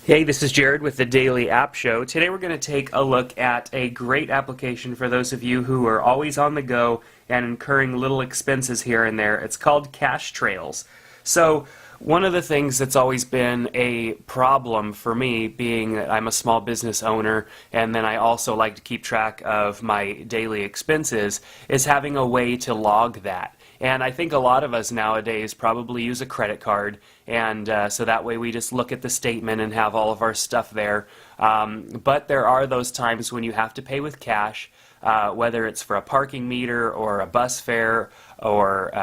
Hey, this is Jared with the Daily App Show. Today we're going to take a look at a great application for those of you who are always on the go and incurring little expenses here and there. It's called CashTrails. So one of the things that's always been a problem for me, being that I'm a small business owner and then I also like to keep track of my daily expenses, is having a way to log that. And I think a lot of us nowadays probably use a credit card, and so that way we just look at the statement and have all of our stuff there. But there are those times when you have to pay with cash, whether it's for a parking meter or a bus fare or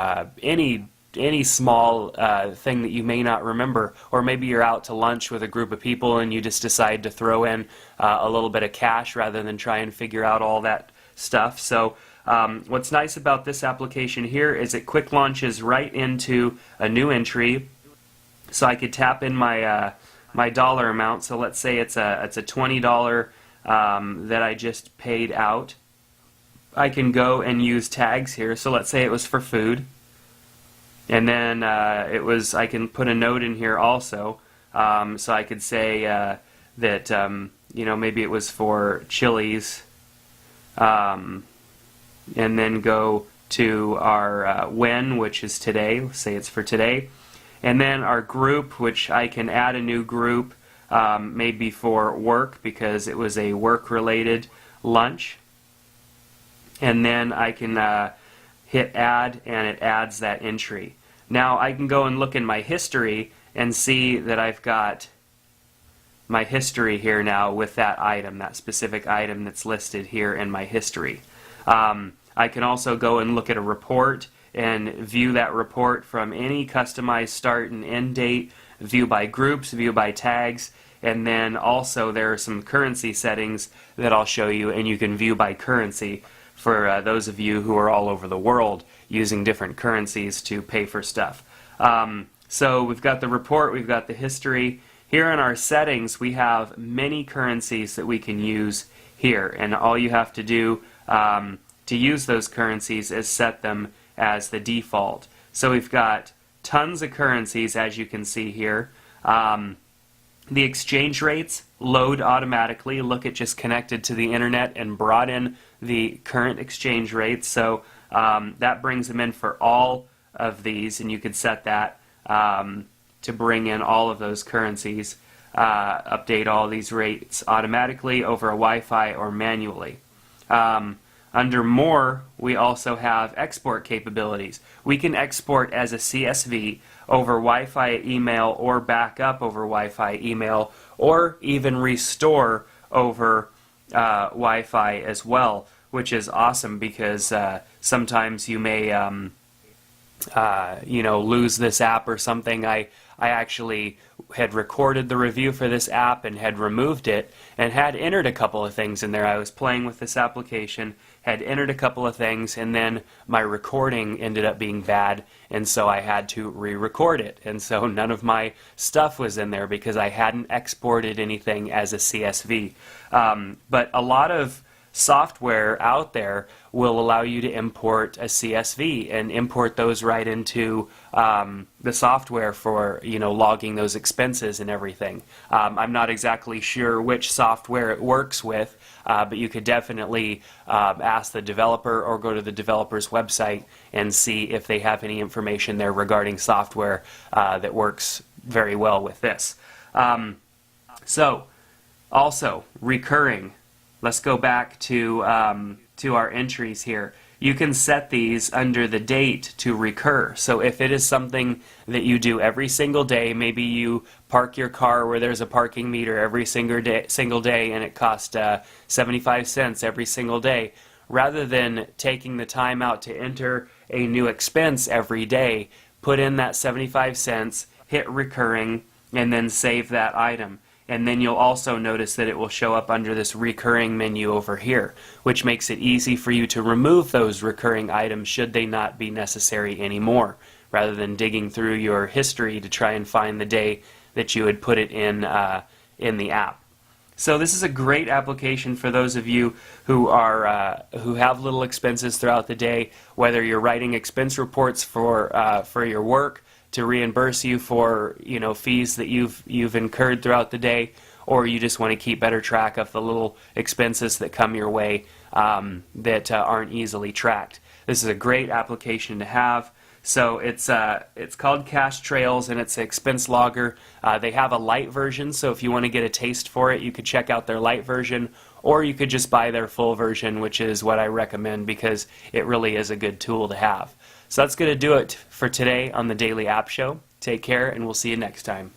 any small thing that you may not remember, or maybe you're out to lunch with a group of people and you just decide to throw in a little bit of cash rather than try and figure out all that stuff. So what's nice about this application here is it quick launches right into a new entry. So I could tap in my my dollar amount. So let's say it's a $20 that I just paid out. I can go and use tags here. So let's say it was for food, and then I can put a note in here also. So I could say that maybe it was for Chili's. And then go to our when, which is today. Let's say it's for today. And then our group, which I can add a new group, maybe for work because it was a work-related lunch. And then I can hit add, and it adds that entry. Now I can go and look in my history and see that I've got my history here now with that item, that specific item that's listed here in my history. I can also go and look at a report and view that report from any customized start and end date, view by groups, view by tags, and then also there are some currency settings that I'll show you, and you can view by currency for those of you who are all over the world using different currencies to pay for stuff. So we've got the report, we've got the history. Here in our settings we have many currencies that we can use here, and all you have to do to use those currencies is set them as the default. So we've got tons of currencies, as you can see here. The exchange rates load automatically. Look, it just connected to the internet and brought in the current exchange rates. So that brings them in for all of these, and you could set that to bring in all of those currencies, update all these rates automatically over a Wi-Fi or manually. Under More, we also have export capabilities. We can export as a CSV over Wi-Fi email, or back up over Wi-Fi email, or even restore over Wi-Fi as well, which is awesome because sometimes you may lose this app or something. I actually had recorded the review for this app and had removed it and had entered a couple of things in there. I was playing with this application, had entered a couple of things, and then my recording ended up being bad, and so I had to re-record it. And so none of my stuff was in there because I hadn't exported anything as a CSV. But a lot of software out there will allow you to import a CSV and import those right into the software for logging those expenses and everything. I'm not exactly sure which software it works with, but you could definitely ask the developer or go to the developer's website and see if they have any information there regarding software that works very well with this. So also recurring. Let's go back to our entries here. You can set these under the date to recur. So if it is something that you do every single day, maybe you park your car where there's a parking meter every single day and it costs 75 cents every single day, rather than taking the time out to enter a new expense every day, put in that 75 cents, hit recurring, and then save that item. And then you'll also notice that it will show up under this recurring menu over here, which makes it easy for you to remove those recurring items should they not be necessary anymore, rather than digging through your history to try and find the day that you had put it in the app. So this is a great application for those of you who have little expenses throughout the day, whether you're writing expense reports for your work, to reimburse you for, you know, fees that you've incurred throughout the day, or you just want to keep better track of the little expenses that come your way that aren't easily tracked. This is a great application to have. So it's called CashTrails, and it's an expense logger. They have a light version, so if you want to get a taste for it, you could check out their light version, or you could just buy their full version, which is what I recommend because it really is a good tool to have. So that's going to do it for today on the Daily App Show. Take care, and we'll see you next time.